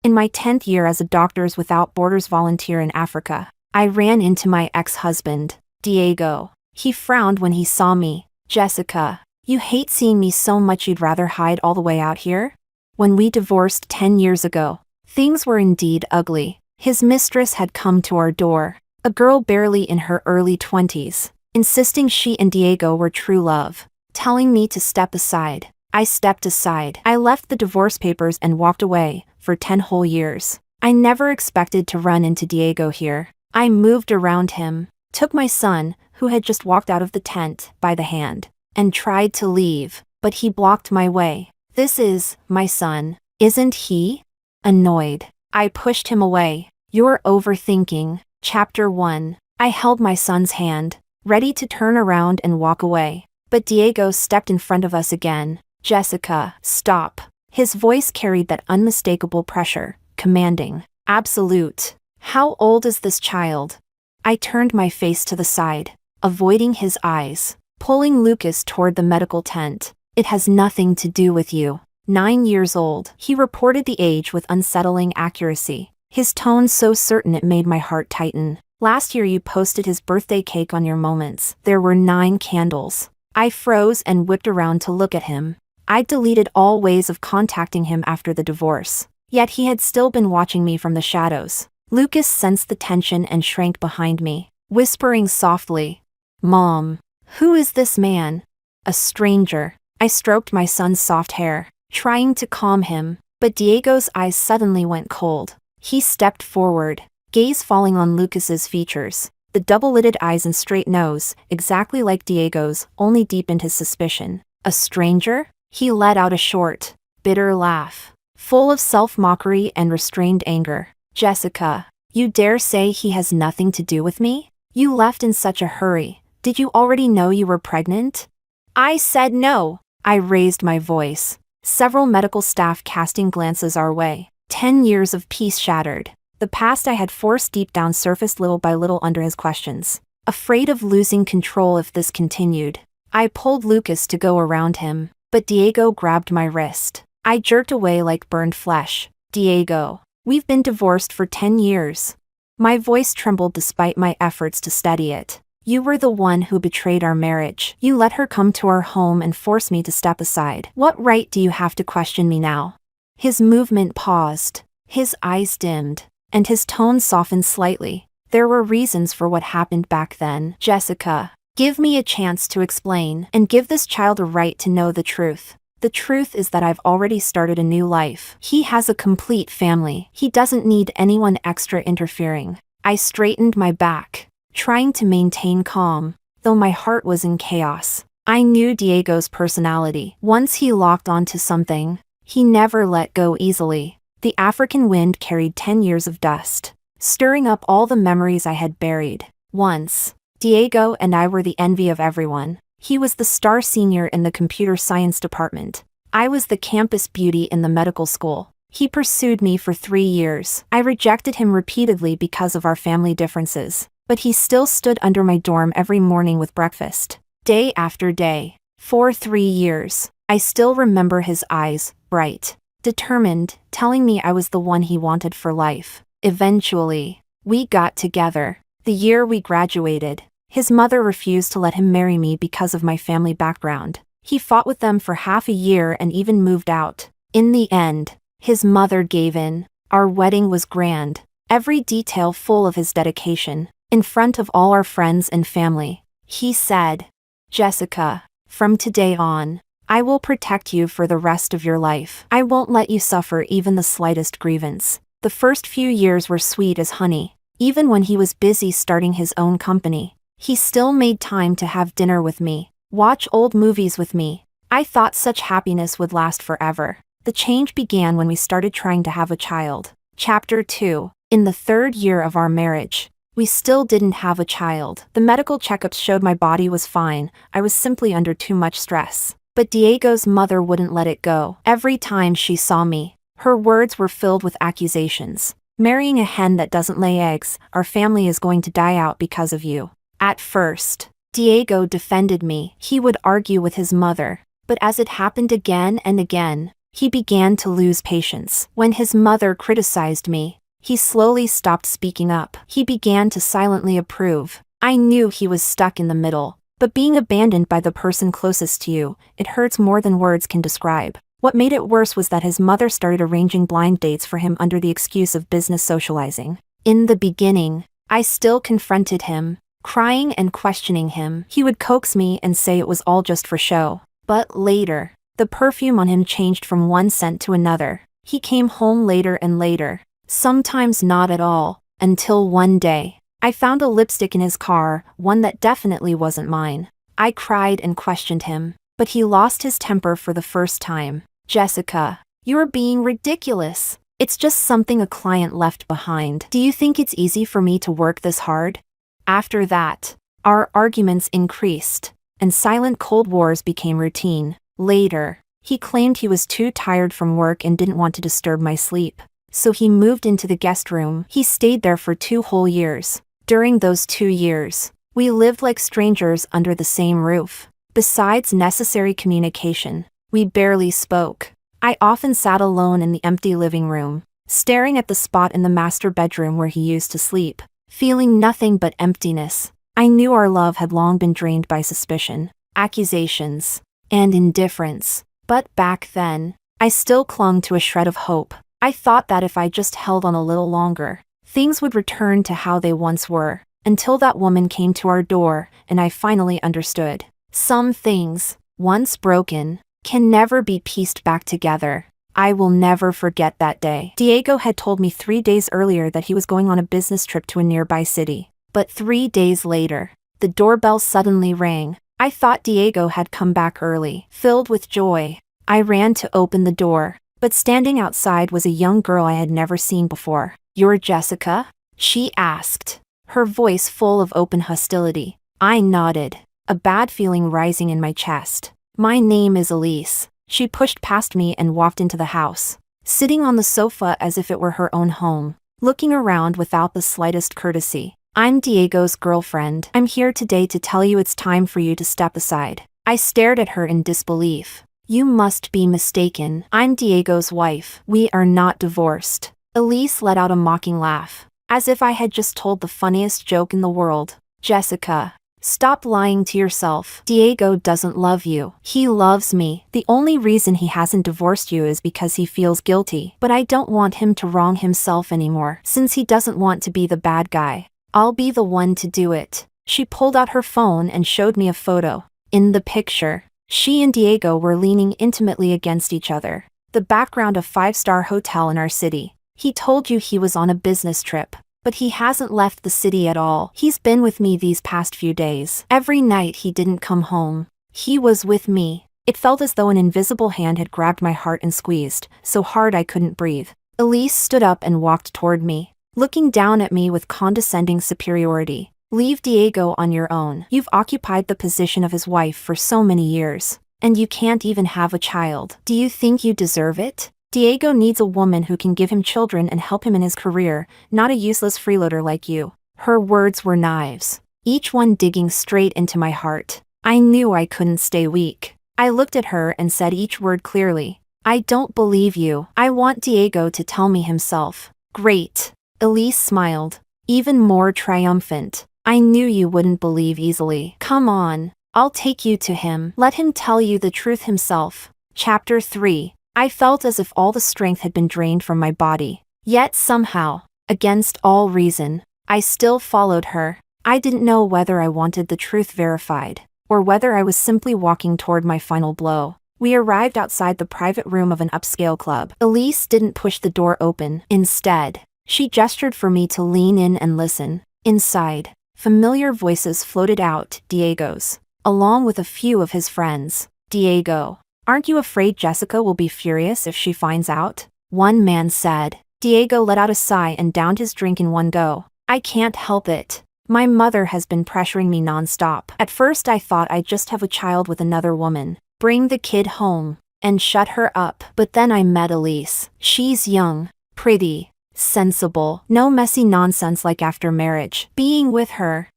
In my 10th year as a Doctors Without Borders volunteer in Africa, I ran into my ex-husband, Diego. He frowned when he saw me. Jessica, you hate seeing me so much you'd rather hide all the way out here? When we divorced 10 years ago, things were indeed ugly. His mistress had come to our door, a girl barely in her early 20s, insisting she and Diego were true love, telling me to step aside. I stepped aside. I left the divorce papers and walked away, for 10 whole years. I never expected to run into Diego here. I moved around him, took my son, who had just walked out of the tent, by the hand, and tried to leave, but he blocked my way. This is my son, isn't he? Annoyed, I pushed him away. You're overthinking. Chapter 1. I held my son's hand, ready to turn around and walk away. But Diego stepped in front of us again. Jessica, stop. His voice carried that unmistakable pressure, commanding, absolute. How old is this child? I turned my face to the side, avoiding his eyes, pulling Lucas toward the medical tent. It has nothing to do with you. 9 years old. He reported the age with unsettling accuracy, his tone so certain it made my heart tighten. Last year you posted his birthday cake on your Moments. There were 9 candles. I froze and whipped around to look at him. I'd deleted all ways of contacting him after the divorce. Yet he had still been watching me from the shadows. Lucas sensed the tension and shrank behind me, whispering softly, "Mom, who is this man?" A stranger. I stroked my son's soft hair, trying to calm him, but Diego's eyes suddenly went cold. He stepped forward, gaze falling on Lucas's features. The double-lidded eyes and straight nose, exactly like Diego's, only deepened his suspicion. A stranger? He let out a short, bitter laugh, full of self-mockery and restrained anger. Jessica, you dare say he has nothing to do with me? You left in such a hurry. Did you already know you were pregnant? I said no. I raised my voice, several medical staff casting glances our way. 10 years of peace shattered. The past I had forced deep down surfaced little by little under his questions. Afraid of losing control if this continued, I pulled Lucas to go around him, but Diego grabbed my wrist. I jerked away like burned flesh. Diego, we've been divorced for 10 years. My voice trembled despite my efforts to steady it. You were the one who betrayed our marriage. You let her come to our home and force me to step aside. What right do you have to question me now? His movement paused, his eyes dimmed, and his tone softened slightly. There were reasons for what happened back then. Jessica, give me a chance to explain, and give this child a right to know the truth. The truth is that I've already started a new life. He has a complete family. He doesn't need anyone extra interfering. I straightened my back, trying to maintain calm, though my heart was in chaos. I knew Diego's personality. Once he locked onto something, he never let go easily. The African wind carried 10 years of dust, stirring up all the memories I had buried. Once, Diego and I were the envy of everyone. He was the star senior in the computer science department. I was the campus beauty in the medical school. He pursued me for 3 years. I rejected him repeatedly because of our family differences, but he still stood under my dorm every morning with breakfast, day after day. For 3 years, I still remember his eyes, bright, determined, telling me I was the one he wanted for life. Eventually, we got together. The year we graduated, his mother refused to let him marry me because of my family background. He fought with them for half a year and even moved out. In the end, his mother gave in. Our wedding was grand, every detail full of his dedication. In front of all our friends and family, he said, "Jessica, from today on, I will protect you for the rest of your life. I won't let you suffer even the slightest grievance." The first few years were sweet as honey. Even when he was busy starting his own company, he still made time to have dinner with me, watch old movies with me. I thought such happiness would last forever. The change began when we started trying to have a child. Chapter 2. In the 3rd year of our marriage, we still didn't have a child. The medical checkups showed my body was fine. I was simply under too much stress. But Diego's mother wouldn't let it go. Every time she saw me, her words were filled with accusations. "Marrying a hen that doesn't lay eggs, our family is going to die out because of you." At first, Diego defended me. He would argue with his mother. But as it happened again and again, He began to lose patience. When his mother criticized me, he slowly stopped speaking up. He began to silently approve. I knew he was stuck in the middle, but being abandoned by the person closest to you, it hurts more than words can describe. What made it worse was that his mother started arranging blind dates for him under the excuse of business socializing. In the beginning, I still confronted him, crying and questioning him. He would coax me and say it was all just for show. But later, the perfume on him changed from one scent to another. He came home later and later, sometimes not at all, until one day, I found a lipstick in his car, one that definitely wasn't mine. I cried and questioned him, but he lost his temper for the first time. Jessica, you're being ridiculous. It's just something a client left behind. Do you think it's easy for me to work this hard? After that, our arguments increased, and silent cold wars became routine. Later, he claimed he was too tired from work and didn't want to disturb my sleep, so he moved into the guest room. He stayed there for 2 whole years. During those 2 years, we lived like strangers under the same roof. Besides necessary communication, we barely spoke. I often sat alone in the empty living room, staring at the spot in the master bedroom where he used to sleep, feeling nothing but emptiness. I knew our love had long been drained by suspicion, accusations, and indifference. But back then, I still clung to a shred of hope. I thought that if I just held on a little longer, things would return to how they once were, until that woman came to our door, and I finally understood. Some things, once broken, can never be pieced back together. I will never forget that day. Diego had told me 3 days earlier that he was going on a business trip to a nearby city. But 3 days later, the doorbell suddenly rang. I thought Diego had come back early. Filled with joy, I ran to open the door, but standing outside was a young girl I had never seen before. "You're Jessica?" she asked, her voice full of open hostility. I nodded, a bad feeling rising in my chest. "My name is Elise." She pushed past me and walked into the house, sitting on the sofa as if it were her own home, looking around without the slightest courtesy. "I'm Diego's girlfriend. I'm here today to tell you it's time for you to step aside." I stared at her in disbelief. "You must be mistaken. I'm Diego's wife. We are not divorced." Elise let out a mocking laugh, as if I had just told the funniest joke in the world. "Jessica, stop lying to yourself. Diego doesn't love you. He loves me. The only reason he hasn't divorced you is because he feels guilty. But I don't want him to wrong himself anymore, since he doesn't want to be the bad guy. I'll be the one to do it." She pulled out her phone and showed me a photo. In the picture, she and Diego were leaning intimately against each other. The background a 5-star hotel in our city. "He told you he was on a business trip. But he hasn't left the city at all. He's been with me these past few days. Every night he didn't come home. He was with me." It felt as though an invisible hand had grabbed my heart and squeezed, so hard I couldn't breathe. Elise stood up and walked toward me, looking down at me with condescending superiority. "Leave Diego on your own. You've occupied the position of his wife for so many years, and you can't even have a child. Do you think you deserve it? Diego needs a woman who can give him children and help him in his career, not a useless freeloader like you." Her words were knives, each one digging straight into my heart. I knew I couldn't stay weak. I looked at her and said each word clearly. "I don't believe you. I want Diego to tell me himself." "Great." Elise smiled, even more triumphant. "I knew you wouldn't believe easily. Come on, I'll take you to him. Let him tell you the truth himself." Chapter 3. I felt as if all the strength had been drained from my body. Yet somehow, against all reason, I still followed her. I didn't know whether I wanted the truth verified, or whether I was simply walking toward my final blow. We arrived outside the private room of an upscale club. Elise didn't push the door open. Instead, she gestured for me to lean in and listen. Inside, familiar voices floated out, Diego's, along with a few of his friends. "Diego, aren't you afraid Jessica will be furious if she finds out?" one man said. Diego let out a sigh and downed his drink in one go. "I can't help it. My mother has been pressuring me nonstop. At first I thought I'd just have a child with another woman, bring the kid home, and shut her up. But then I met Elise. She's young, pretty, sensible, no messy nonsense like after marriage. Being with her,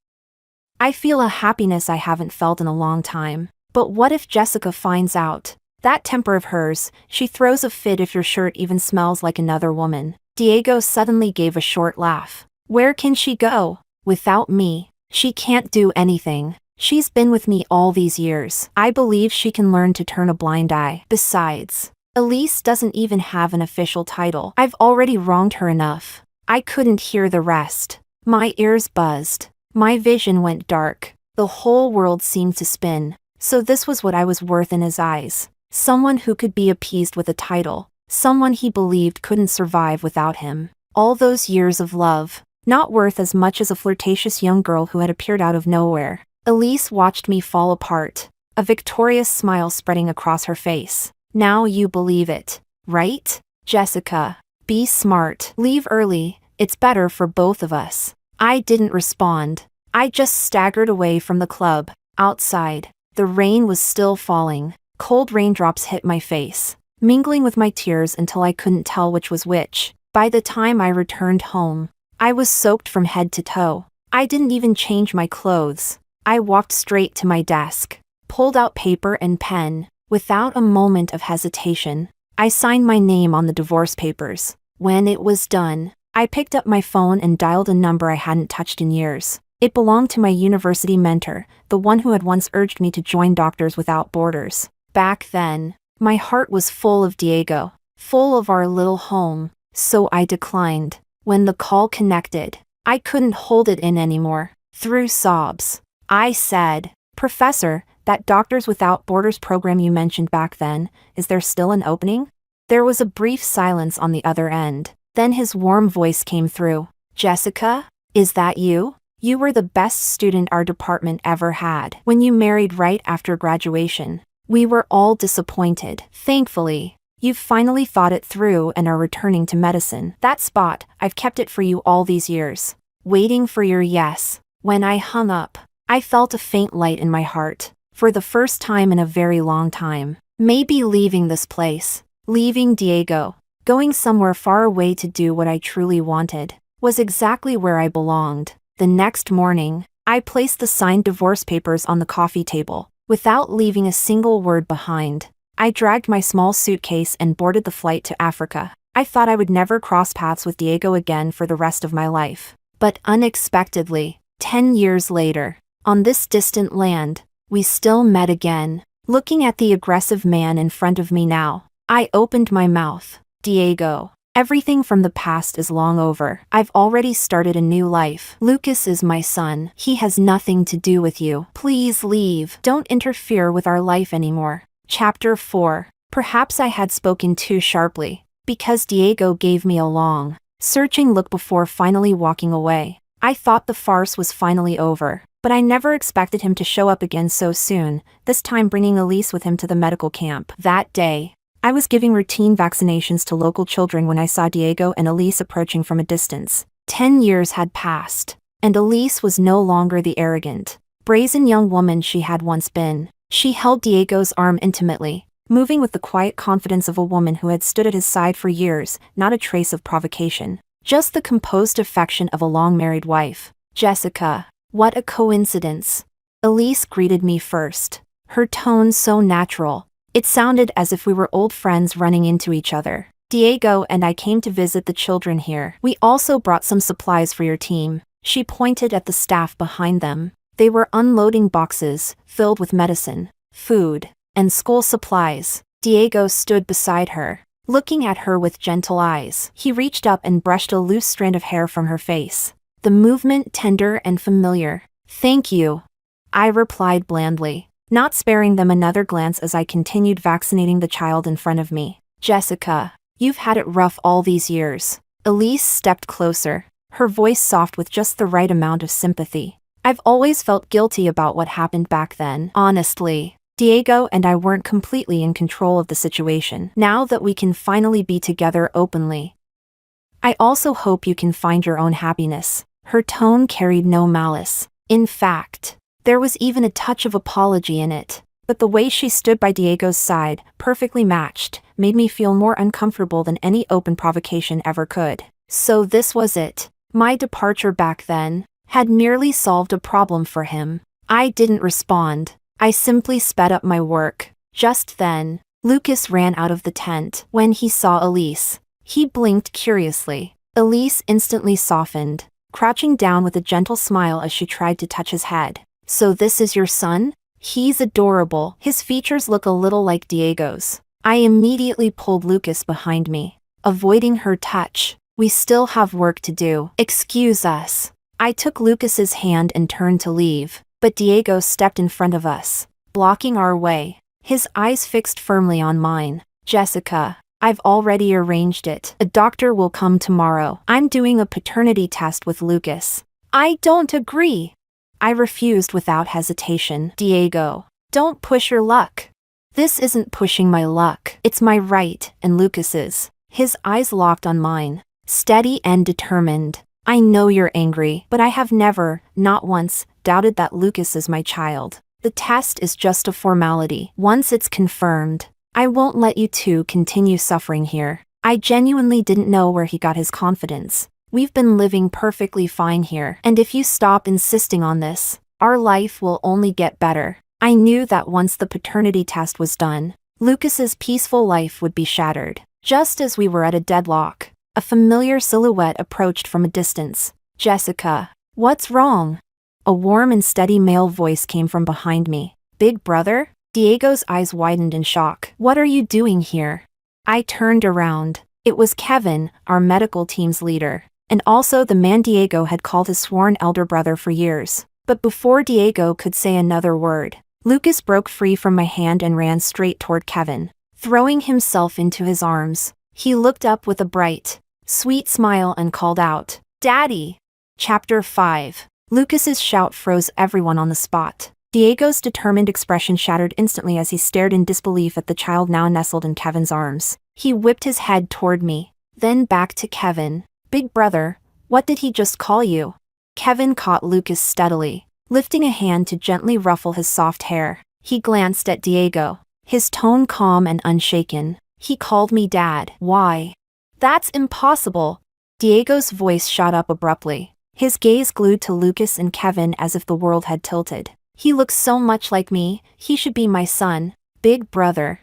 I feel a happiness I haven't felt in a long time. But what if Jessica finds out? That temper of hers, she throws a fit if your shirt even smells like another woman. Diego suddenly gave a short laugh. Where can she go? Without me. She can't do anything. She's been with me all these years. I believe she can learn to turn a blind eye. Besides, Elise doesn't even have an official title. I've already wronged her enough. I couldn't hear the rest. My ears buzzed. My vision went dark. The whole world seemed to spin. So this was what I was worth in his eyes. Someone who could be appeased with a title. Someone he believed couldn't survive without him. All those years of love, not worth as much as a flirtatious young girl who had appeared out of nowhere. Elise watched me fall apart, a victorious smile spreading across her face. Now you believe it, right? Jessica, be smart. Leave early, it's better for both of us. I didn't respond. I just staggered away from the club. Outside, the rain was still falling. Cold raindrops hit my face, mingling with my tears until I couldn't tell which was which. By the time I returned home, I was soaked from head to toe. I didn't even change my clothes. I walked straight to my desk, pulled out paper and pen. Without a moment of hesitation, I signed my name on the divorce papers. When it was done, I picked up my phone and dialed a number I hadn't touched in years. It belonged to my university mentor, the one who had once urged me to join Doctors Without Borders. Back then, my heart was full of Diego, full of our little home, so I declined. When the call connected, I couldn't hold it in anymore. Through sobs, I said, "Professor, that Doctors Without Borders program you mentioned back then, is there still an opening?" There was a brief silence on the other end. Then his warm voice came through. "Jessica, is that you? You were the best student our department ever had. When you married right after graduation, we were all disappointed. Thankfully, you've finally thought it through and are returning to medicine. That spot, I've kept it for you all these years, waiting for your yes." When I hung up, I felt a faint light in my heart. For the first time in a very long time, maybe leaving this place, leaving Diego, going somewhere far away to do what I truly wanted, was exactly where I belonged. The next morning, I placed the signed divorce papers on the coffee table. Without leaving a single word behind, I dragged my small suitcase and boarded the flight to Africa. I thought I would never cross paths with Diego again for the rest of my life. But unexpectedly, 10 years later, on this distant land, we still met again. Looking at the aggressive man in front of me now, I opened my mouth. "Diego, everything from the past is long over. I've already started a new life. Lucas is my son. He has nothing to do with you. Please leave. Don't interfere with our life anymore." Chapter 4. Perhaps I had spoken too sharply, because Diego gave me a long, searching look before finally walking away. I thought the farce was finally over, but I never expected him to show up again so soon, this time bringing Elise with him to the medical camp. That day, I was giving routine vaccinations to local children when I saw Diego and Elise approaching from a distance. 10 years had passed, and Elise was no longer the arrogant, brazen young woman she had once been. She held Diego's arm intimately, moving with the quiet confidence of a woman who had stood at his side for years, not a trace of provocation, just the composed affection of a long-married wife. "Jessica, what a coincidence." Elise greeted me first, her tone so natural. It sounded as if we were old friends running into each other. "Diego and I came to visit the children here. We also brought some supplies for your team." She pointed at the staff behind them. They were unloading boxes, filled with medicine, food, and school supplies. Diego stood beside her, looking at her with gentle eyes. He reached up and brushed a loose strand of hair from her face, the movement tender and familiar. "Thank you," I replied blandly, not sparing them another glance as I continued vaccinating the child in front of me. "Jessica, you've had it rough all these years." Elise stepped closer, her voice soft with just the right amount of sympathy. "I've always felt guilty about what happened back then. Honestly, Diego and I weren't completely in control of the situation. Now that we can finally be together openly, I also hope you can find your own happiness." Her tone carried no malice. In fact, there was even a touch of apology in it. But the way she stood by Diego's side, perfectly matched, made me feel more uncomfortable than any open provocation ever could. So this was it. My departure back then had merely solved a problem for him. I didn't respond. I simply sped up my work. Just then, Lucas ran out of the tent when he saw Elise. He blinked curiously. Elise instantly softened, crouching down with a gentle smile as she tried to touch his head. "So this is your son? He's adorable. His features look a little like Diego's." I immediately pulled Lucas behind me, avoiding her touch. "We still have work to do. Excuse us." I took Lucas's hand and turned to leave, but Diego stepped in front of us, blocking our way, his eyes fixed firmly on mine. "Jessica, I've already arranged it. A doctor will come tomorrow. I'm doing a paternity test with Lucas." "I don't agree." I refused without hesitation. "Diego, don't push your luck." "This isn't pushing my luck. It's my right and Lucas's." His eyes locked on mine, steady and determined. "I know you're angry, but I have never, not once, doubted that Lucas is my child. The test is just a formality. Once it's confirmed, I won't let you two continue suffering here." I genuinely didn't know where he got his confidence. "We've been living perfectly fine here, and if you stop insisting on this, our life will only get better." I knew that once the paternity test was done, Lucas's peaceful life would be shattered. Just as we were at a deadlock, a familiar silhouette approached from a distance. "Jessica, what's wrong?" A warm and steady male voice came from behind me. "Big brother?" Diego's eyes widened in shock. "What are you doing here?" I turned around. It was Kevin, our medical team's leader, and also the man Diego had called his sworn elder brother for years. But before Diego could say another word, Lucas broke free from my hand and ran straight toward Kevin, throwing himself into his arms. He looked up with a bright, sweet smile and called out, "Daddy!" Chapter 5. Lucas's shout froze everyone on the spot. Diego's determined expression shattered instantly as he stared in disbelief at the child now nestled in Kevin's arms. He whipped his head toward me, then back to Kevin. "Big brother, what did he just call you?" Kevin caught Lucas steadily, lifting a hand to gently ruffle his soft hair. He glanced at Diego, his tone calm and unshaken. "He called me Dad." "Why?" "That's impossible." Diego's voice shot up abruptly, his gaze glued to Lucas and Kevin as if the world had tilted. "He looks so much like me. He should be my son." "Big brother,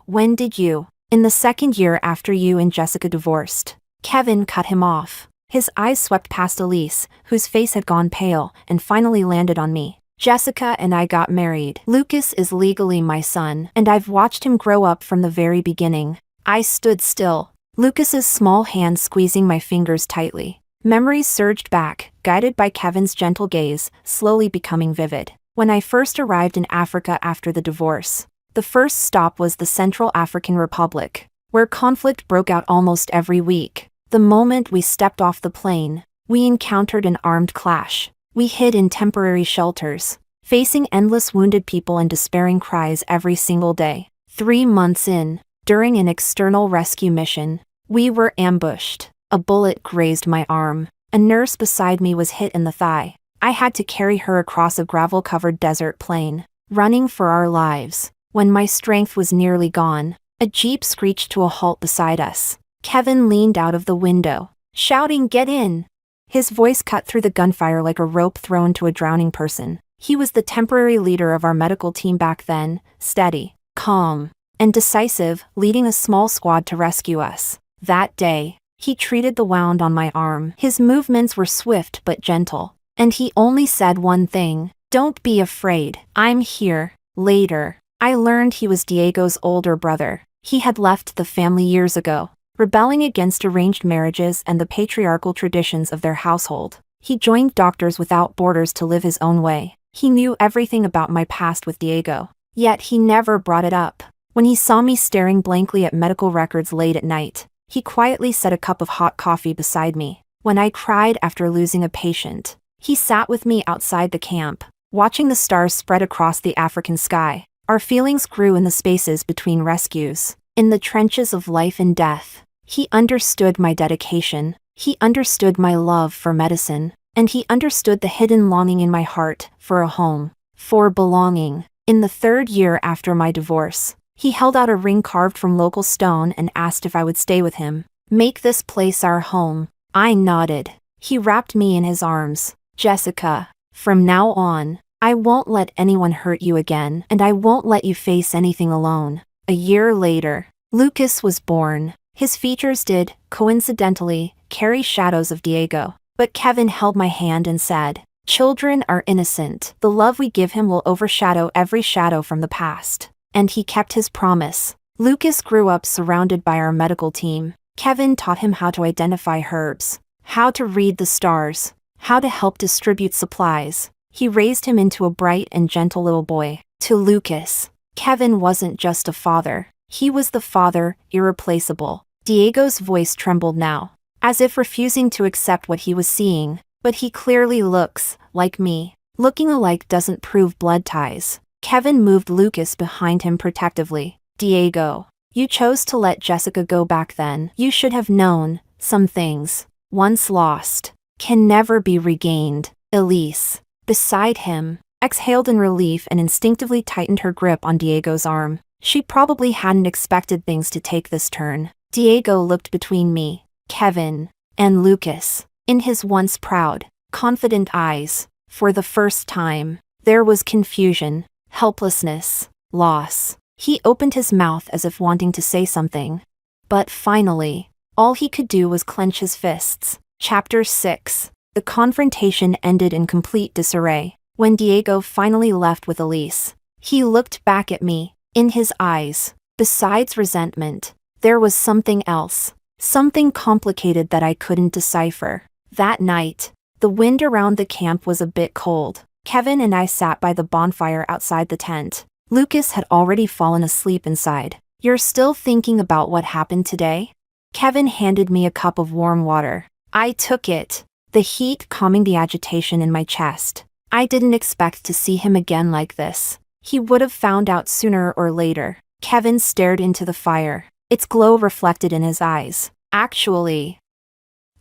when did you?" "In the second year after you and Jessica divorced." Kevin cut him off. His eyes swept past Elise, whose face had gone pale, and finally landed on me. "Jessica and I got married. Lucas is legally my son, and I've watched him grow up from the very beginning." I stood still, Lucas's small hand squeezing my fingers tightly. Memories surged back, guided by Kevin's gentle gaze, slowly becoming vivid. When I first arrived in Africa after the divorce, the first stop was the Central African Republic, where conflict broke out almost every week. The moment we stepped off the plane, we encountered an armed clash. We hid in temporary shelters, facing endless wounded people and despairing cries every single day. 3 months in, during an external rescue mission, we were ambushed. A bullet grazed my arm. A nurse beside me was hit in the thigh. I had to carry her across a gravel-covered desert plain, running for our lives. When my strength was nearly gone, a jeep screeched to a halt beside us. Kevin leaned out of the window, shouting, "Get in!" His voice cut through the gunfire like a rope thrown to a drowning person. He was the temporary leader of our medical team back then, steady, calm, and decisive, leading a small squad to rescue us. That day, he treated the wound on my arm. His movements were swift but gentle, and he only said one thing: "Don't be afraid, I'm here." Later, I learned he was Diego's older brother. He had left the family years ago, rebelling against arranged marriages and the patriarchal traditions of their household. He joined Doctors Without Borders to live his own way. He knew everything about my past with Diego, yet he never brought it up. When he saw me staring blankly at medical records late at night, he quietly set a cup of hot coffee beside me. When I cried after losing a patient, he sat with me outside the camp, watching the stars spread across the African sky. Our feelings grew in the spaces between rescues, in the trenches of life and death. He understood my dedication, he understood my love for medicine, and he understood the hidden longing in my heart for a home, for belonging. In the 3rd year after my divorce, he held out a ring carved from local stone and asked if I would stay with him. "Make this place our home." I nodded. He wrapped me in his arms. "Jessica, from now on, I won't let anyone hurt you again, and I won't let you face anything alone." A year later, Lucas was born. His features did, coincidentally, carry shadows of Diego. But Kevin held my hand and said, "Children are innocent. The love we give him will overshadow every shadow from the past." And he kept his promise. Lucas grew up surrounded by our medical team. Kevin taught him how to identify herbs, how to read the stars, how to help distribute supplies. He raised him into a bright and gentle little boy. To Lucas, Kevin wasn't just a father. He was the father, irreplaceable. Diego's voice trembled now, as if refusing to accept what he was seeing. But he clearly looks like me. Looking alike doesn't prove blood ties. Kevin moved Lucas behind him protectively. Diego, you chose to let Jessica go back then. You should have known, some things, once lost, can never be regained. Elise, beside him, exhaled in relief and instinctively tightened her grip on Diego's arm. She probably hadn't expected things to take this turn. Diego looked between me, Kevin, and Lucas. In his once proud, confident eyes, for the first time, there was confusion, helplessness, loss. He opened his mouth as if wanting to say something. But finally, all he could do was clench his fists. Chapter 6. The confrontation ended in complete disarray. When Diego finally left with Elise, he looked back at me. In his eyes, besides resentment, there was something else. Something complicated that I couldn't decipher. That night, the wind around the camp was a bit cold. Kevin and I sat by the bonfire outside the tent. Lucas had already fallen asleep inside. "You're still thinking about what happened today?" Kevin handed me a cup of warm water. I took it, the heat calming the agitation in my chest. I didn't expect to see him again like this. He would have found out sooner or later. Kevin stared into the fire, its glow reflected in his eyes. "Actually,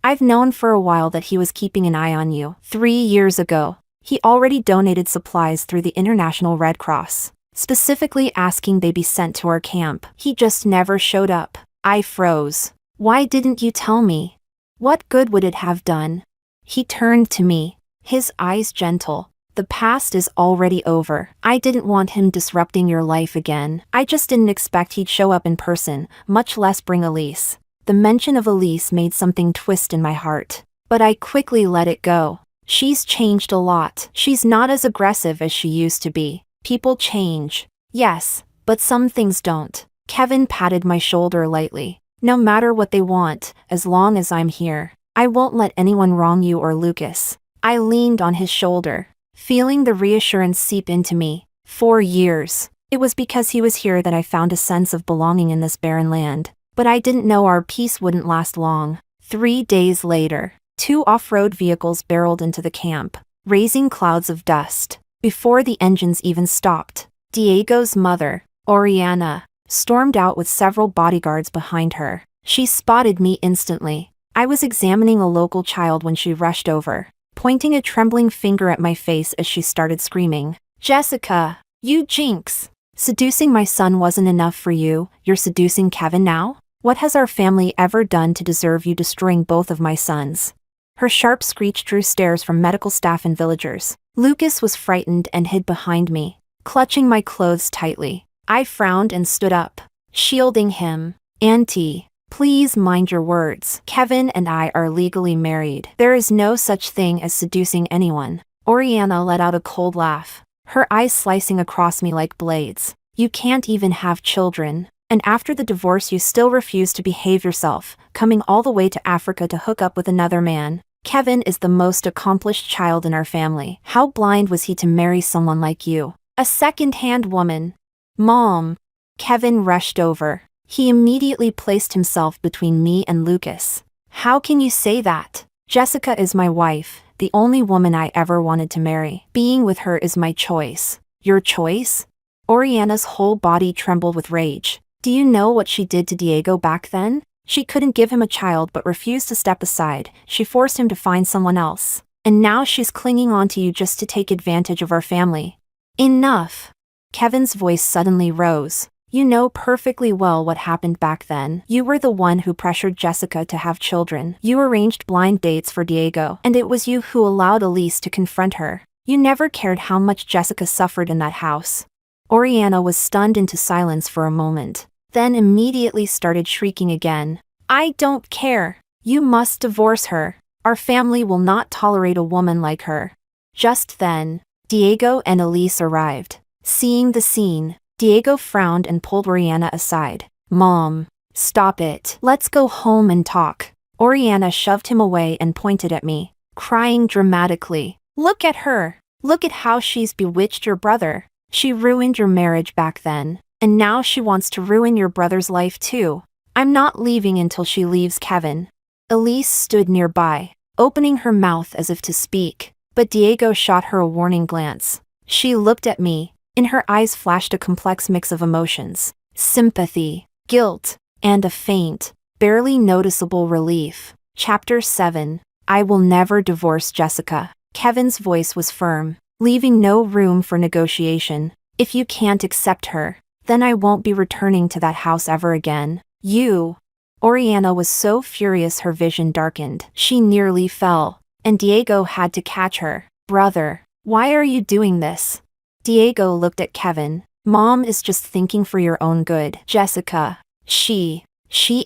I've known for a while that he was keeping an eye on you. 3 years ago, he already donated supplies through the International Red Cross, specifically asking they be sent to our camp. He just never showed up." I froze. "Why didn't you tell me? What good would it have done?" He turned to me, his eyes gentle. "The past is already over. I didn't want him disrupting your life again. I just didn't expect he'd show up in person, much less bring Elise." The mention of Elise made something twist in my heart. But I quickly let it go. "She's changed a lot. She's not as aggressive as she used to be. People change. Yes, but some things don't." Kevin patted my shoulder lightly. "No matter what they want, as long as I'm here, I won't let anyone wrong you or Lucas." I leaned on his shoulder, feeling the reassurance seep into me. 4 years. It was because he was here that I found a sense of belonging in this barren land. But I didn't know our peace wouldn't last long. 3 days later, 2 off-road vehicles barreled into the camp, raising clouds of dust. Before the engines even stopped, Diego's mother, Oriana, stormed out with several bodyguards behind her. She spotted me instantly. I was examining a local child when she rushed over, pointing a trembling finger at my face as she started screaming, "Jessica, you jinx! Seducing my son wasn't enough for you, you're seducing Kevin now? What has our family ever done to deserve you destroying both of my sons?" Her sharp screech drew stares from medical staff and villagers. Lucas was frightened and hid behind me, clutching my clothes tightly. I frowned and stood up, shielding him. "Auntie, please mind your words. Kevin and I are legally married. There is no such thing as seducing anyone." Oriana let out a cold laugh, her eyes slicing across me like blades. "You can't even have children. And after the divorce you still refuse to behave yourself, coming all the way to Africa to hook up with another man. Kevin is the most accomplished child in our family. How blind was he to marry someone like you? A second-hand woman." "Mom." Kevin rushed over. He immediately placed himself between me and Lucas. "How can you say that? Jessica is my wife, the only woman I ever wanted to marry. Being with her is my choice." "Your choice?" Oriana's whole body trembled with rage. "Do you know what she did to Diego back then? She couldn't give him a child but refused to step aside. She forced him to find someone else. And now she's clinging on to you just to take advantage of our family." "Enough." Kevin's voice suddenly rose. "You know perfectly well what happened back then. You were the one who pressured Jessica to have children. You arranged blind dates for Diego, and it was you who allowed Elise to confront her. You never cared how much Jessica suffered in that house." Oriana was stunned into silence for a moment, then immediately started shrieking again. I don't care. You must divorce her. Our family will not tolerate a woman like her. Just then, Diego and Elise arrived. Seeing the scene, Diego frowned and pulled Oriana aside. Mom, stop it. Let's go home and talk. Oriana shoved him away and pointed at me, crying dramatically. Look at her. Look at how she's bewitched your brother. She ruined your marriage back then, and now she wants to ruin your brother's life too. I'm not leaving until she leaves Kevin. Elise stood nearby, opening her mouth as if to speak, but Diego shot her a warning glance. She looked at me. In her eyes flashed a complex mix of emotions: sympathy, guilt, and a faint, barely noticeable relief. Chapter 7. I will never divorce Jessica. Kevin's voice was firm, leaving no room for negotiation. If you can't accept her, then I won't be returning to that house ever again. You. Oriana was so furious her vision darkened. She nearly fell, and Diego had to catch her. Brother, why are you doing this? Diego looked at Kevin. Mom is just thinking for your own good. Jessica, she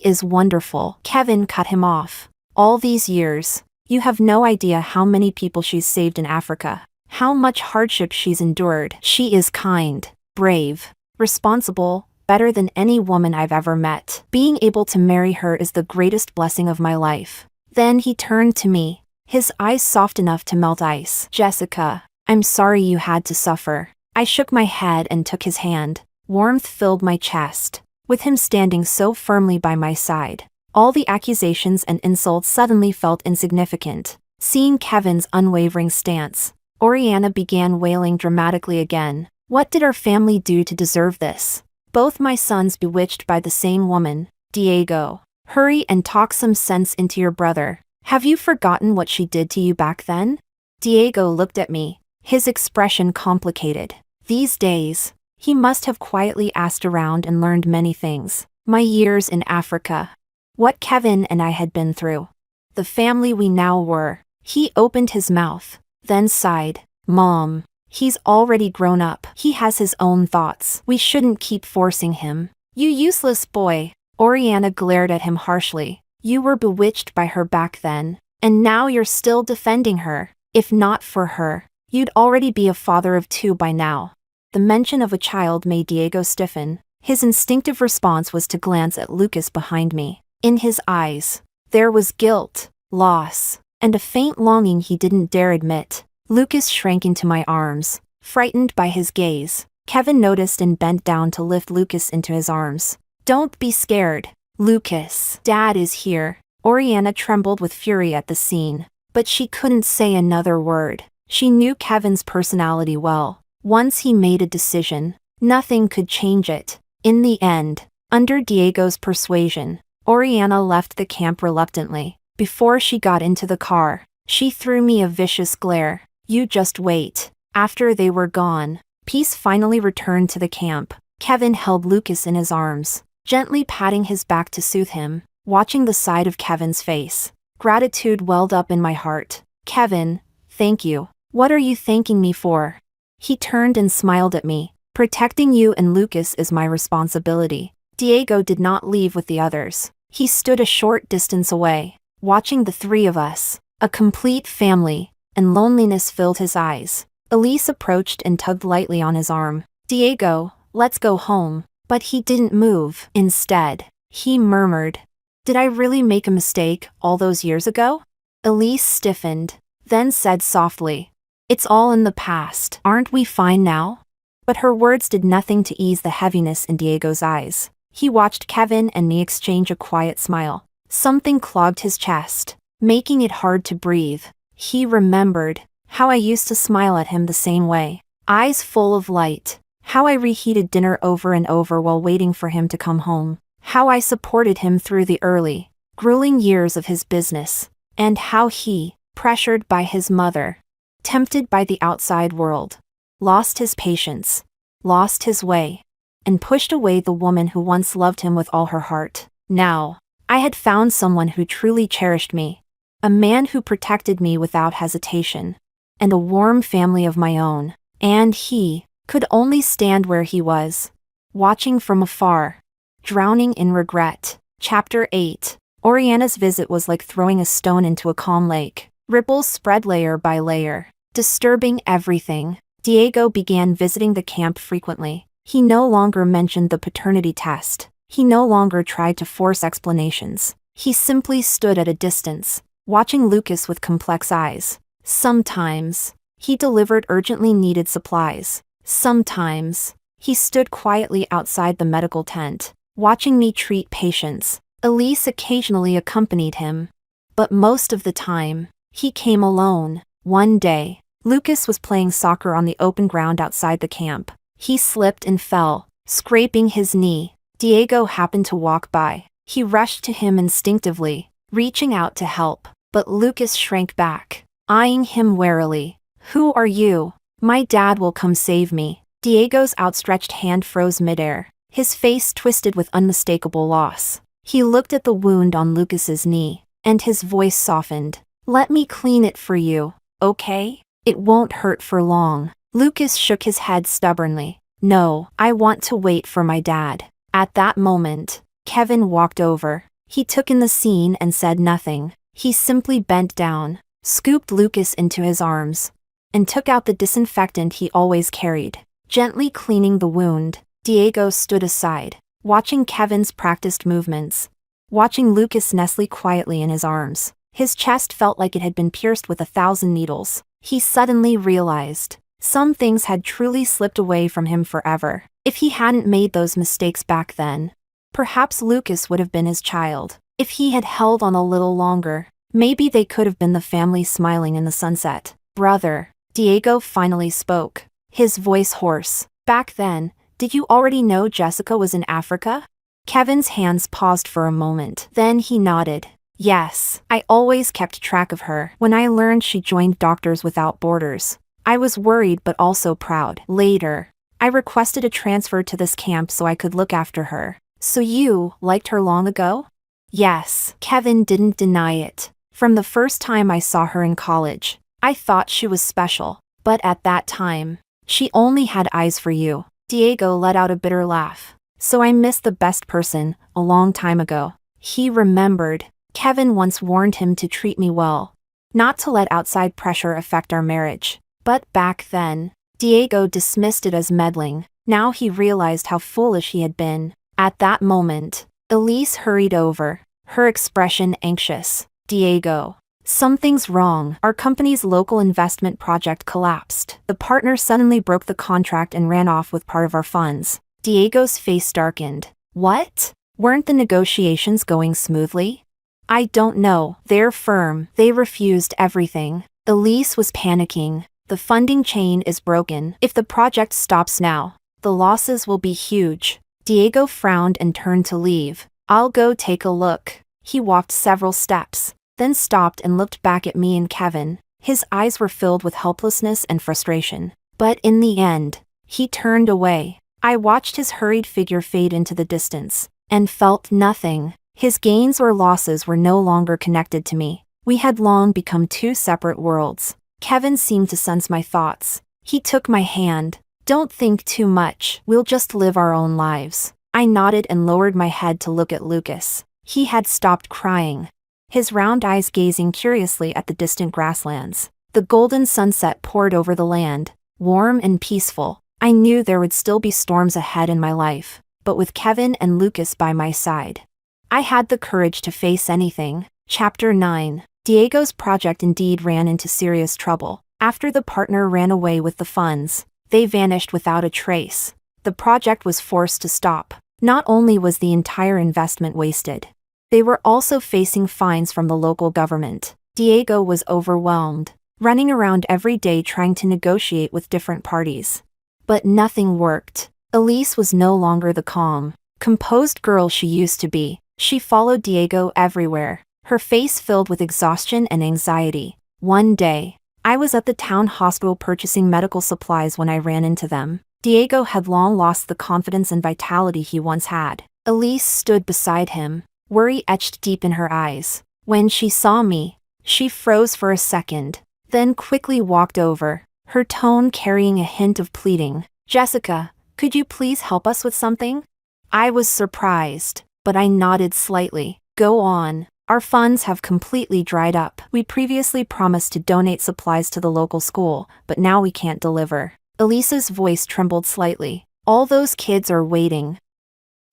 is wonderful. Kevin cut him off. All these years, you have no idea how many people she's saved in Africa, how much hardship she's endured. She is kind, brave, responsible, better than any woman I've ever met. Being able to marry her is the greatest blessing of my life. Then he turned to me, his eyes soft enough to melt ice. Jessica, I'm sorry you had to suffer. I shook my head and took his hand. Warmth filled my chest. With him standing so firmly by my side, all the accusations and insults suddenly felt insignificant. Seeing Kevin's unwavering stance, Oriana began wailing dramatically again. What did our family do to deserve this? Both my sons bewitched by the same woman. Diego, hurry and talk some sense into your brother. Have you forgotten what she did to you back then? Diego looked at me, his expression complicated. These days, he must have quietly asked around and learned many things. My years in Africa. What Kevin and I had been through. The family we now were. He opened his mouth, then sighed. Mom, he's already grown up. He has his own thoughts. We shouldn't keep forcing him. You useless boy. Oriana glared at him harshly. You were bewitched by her back then, and now you're still defending her. If not for her, you'd already be a father of 2 by now. The mention of a child made Diego stiffen. His instinctive response was to glance at Lucas behind me. In his eyes, there was guilt, loss, and a faint longing he didn't dare admit. Lucas shrank into my arms, frightened by his gaze. Kevin noticed and bent down to lift Lucas into his arms. Don't be scared, Lucas. Dad is here. Oriana trembled with fury at the scene, but she couldn't say another word. She knew Kevin's personality well. Once he made a decision, nothing could change it. In the end, under Diego's persuasion, Oriana left the camp reluctantly. Before she got into the car, she threw me a vicious glare. You just wait. After they were gone, peace finally returned to the camp. Kevin held Lucas in his arms, gently patting his back to soothe him. Watching the side of Kevin's face, gratitude welled up in my heart. Kevin, thank you. What are you thanking me for? He turned and smiled at me. Protecting you and Lucas is my responsibility. Diego did not leave with the others. He stood a short distance away, watching the 3 of us, a complete family, and loneliness filled his eyes. Elise approached and tugged lightly on his arm. Diego, let's go home. But he didn't move. Instead, he murmured, Did I really make a mistake all those years ago? Elise stiffened, then said softly, It's all in the past. Aren't we fine now? But her words did nothing to ease the heaviness in Diego's eyes. He watched Kevin and me exchange a quiet smile. Something clogged his chest, making it hard to breathe. He remembered how I used to smile at him the same way, eyes full of light. How I reheated dinner over and over while waiting for him to come home. How I supported him through the early, grueling years of his business. And how he, pressured by his mother, tempted by the outside world, lost his patience, lost his way, and pushed away the woman who once loved him with all her heart. Now, I had found someone who truly cherished me, a man who protected me without hesitation, and a warm family of my own. And he could only stand where he was, watching from afar, drowning in regret. Chapter 8. Oriana's visit was like throwing a stone into a calm lake. Ripples spread layer by layer, disturbing everything. Diego began visiting the camp frequently. He no longer mentioned the paternity test. He no longer tried to force explanations. He simply stood at a distance, watching Lucas with complex eyes. Sometimes, he delivered urgently needed supplies. Sometimes, he stood quietly outside the medical tent, watching me treat patients. Elise occasionally accompanied him, but most of the time, he came alone. One day, Lucas was playing soccer on the open ground outside the camp. He slipped and fell, scraping his knee. Diego happened to walk by. He rushed to him instinctively, reaching out to help, but Lucas shrank back, eyeing him warily. "Who are you? My dad will come save me." Diego's outstretched hand froze midair, his face twisted with unmistakable loss. He looked at the wound on Lucas's knee, and his voice softened. "Let me clean it for you, okay? It won't hurt for long." Lucas shook his head stubbornly. "No, I want to wait for my dad." At that moment, Kevin walked over. He took in the scene and said nothing. He simply bent down, scooped Lucas into his arms, and took out the disinfectant he always carried. Gently cleaning the wound, Diego stood aside, watching Kevin's practiced movements, watching Lucas nestle quietly in his arms. His chest felt like it had been pierced with 1,000 needles. He suddenly realized some things had truly slipped away from him forever. If he hadn't made those mistakes back then, perhaps Lucas would have been his child. If he had held on a little longer, maybe they could have been the family smiling in the sunset. "Brother," Diego finally spoke, his voice hoarse. "Back then, did you already know Jessica was in Africa?" Kevin's hands paused for a moment. Then he nodded. "Yes, I always kept track of her. When I learned she joined Doctors Without Borders, I was worried but also proud. Later, I requested a transfer to this camp so I could look after her." "So you liked her long ago?" "Yes." Kevin didn't deny it. "From the first time I saw her in college, I thought she was special. But at that time, she only had eyes for you." Diego let out a bitter laugh. "So I missed the best person, a long time ago." He remembered. Kevin once warned him to treat me well, not to let outside pressure affect our marriage. But back then, Diego dismissed it as meddling. Now he realized how foolish he had been. At that moment, Elise hurried over, her expression anxious. "Diego, something's wrong. Our company's local investment project collapsed. The partner suddenly broke the contract and ran off with part of our funds." Diego's face darkened. "What? Weren't the negotiations going smoothly?" "I don't know. They're firm. They refused everything." Elise was panicking. "The funding chain is broken. If the project stops now, the losses will be huge." Diego frowned and turned to leave. "I'll go take a look." He walked several steps, then stopped and looked back at me and Kevin. His eyes were filled with helplessness and frustration. But in the end, he turned away. I watched his hurried figure fade into the distance, and felt nothing. His gains or losses were no longer connected to me. We had long become two separate worlds. Kevin seemed to sense my thoughts. He took my hand. "Don't think too much. We'll just live our own lives." I nodded and lowered my head to look at Lucas. He had stopped crying, his round eyes gazing curiously at the distant grasslands. The golden sunset poured over the land, warm and peaceful. I knew there would still be storms ahead in my life, but with Kevin and Lucas by my side, I had the courage to face anything. Chapter 9. Diego's project indeed ran into serious trouble. After the partner ran away with the funds, they vanished without a trace. The project was forced to stop. Not only was the entire investment wasted, they were also facing fines from the local government. Diego was overwhelmed, running around every day trying to negotiate with different parties. But nothing worked. Elise was no longer the calm, composed girl she used to be. She followed Diego everywhere, her face filled with exhaustion and anxiety. One day, I was at the town hospital purchasing medical supplies when I ran into them. Diego had long lost the confidence and vitality he once had. Elise stood beside him, worry etched deep in her eyes. When she saw me, she froze for a second, then quickly walked over, her tone carrying a hint of pleading. Jessica, could you please help us with something? I was surprised, but I nodded slightly. Go on. Our funds have completely dried up. We previously promised to donate supplies to the local school, but now we can't deliver. Elisa's voice trembled slightly. All those kids are waiting.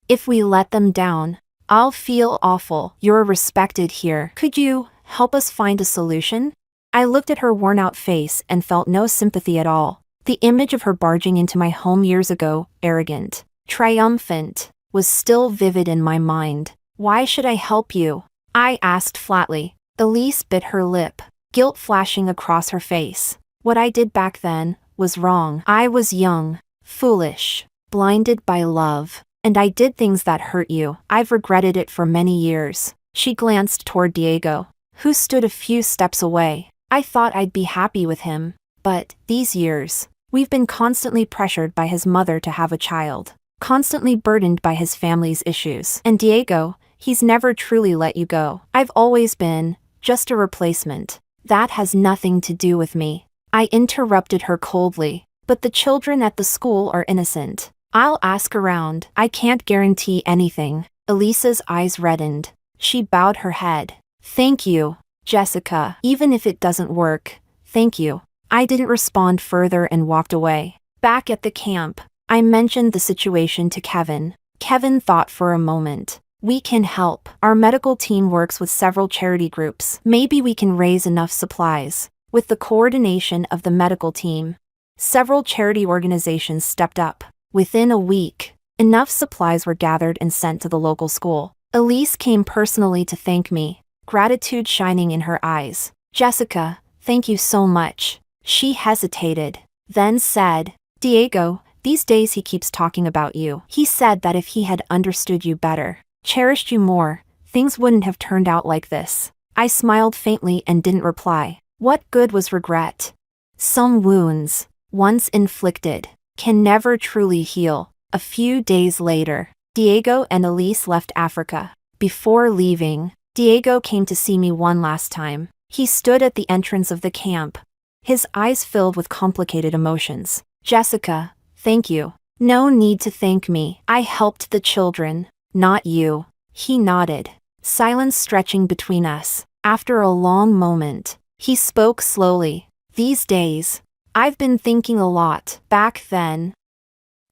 If we let them down, I'll feel awful. You're respected here. Could you help us find a solution? I looked at her worn-out face and felt no sympathy at all. The image of her barging into my home years ago, arrogant, triumphant, was still vivid in my mind. Why should I help you? I asked flatly. Elise bit her lip, guilt flashing across her face. What I did back then was wrong. I was young, foolish, blinded by love, and I did things that hurt you. I've regretted it for many years. She glanced toward Diego, who stood a few steps away. I thought I'd be happy with him, but these years, we've been constantly pressured by his mother to have a child, constantly burdened by his family's issues. And Diego, he's never truly let you go. I've always been just a replacement. That has nothing to do with me. I interrupted her coldly. But the children at the school are innocent. I'll ask around. I can't guarantee anything. Elisa's eyes reddened. She bowed her head. Thank you, Jessica. Even if it doesn't work, thank you. I didn't respond further and walked away. Back at the camp, I mentioned the situation to Kevin. Kevin thought for a moment. We can help. Our medical team works with several charity groups. Maybe we can raise enough supplies. With the coordination of the medical team, several charity organizations stepped up. Within a week, enough supplies were gathered and sent to the local school. Elise came personally to thank me, gratitude shining in her eyes. Jessica, thank you so much. She hesitated, then said, Diego, these days he keeps talking about you. He said that if he had understood you better, cherished you more, things wouldn't have turned out like this. I smiled faintly and didn't reply. What good was regret? Some wounds, once inflicted, can never truly heal. A few days later, Diego and Elise left Africa. Before leaving, Diego came to see me one last time. He stood at the entrance of the camp, his eyes filled with complicated emotions. Jessica, thank you. No need to thank me. I helped the children, not you. He nodded, silence stretching between us. After a long moment, he spoke slowly. These days, I've been thinking a lot. Back then,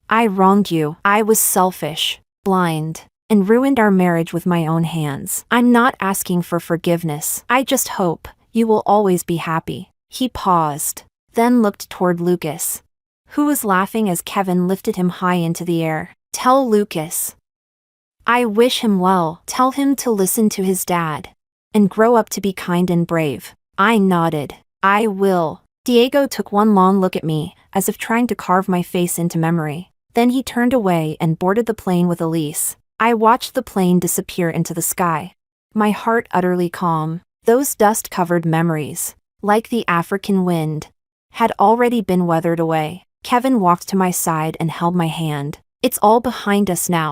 I wronged you. I was selfish, blind, and ruined our marriage with my own hands. I'm not asking for forgiveness. I just hope you will always be happy. He paused, then looked toward Lucas, who was laughing as Kevin lifted him high into the air. Tell Lucas. I wish him well. Tell him to listen to his dad and grow up to be kind and brave. I nodded. I will. Diego took one long look at me, as if trying to carve my face into memory. Then he turned away and boarded the plane with Elise. I watched the plane disappear into the sky, my heart utterly calm. Those dust-covered memories, like the African wind, had already been weathered away. Kevin walked to my side and held my hand. It's all behind us now.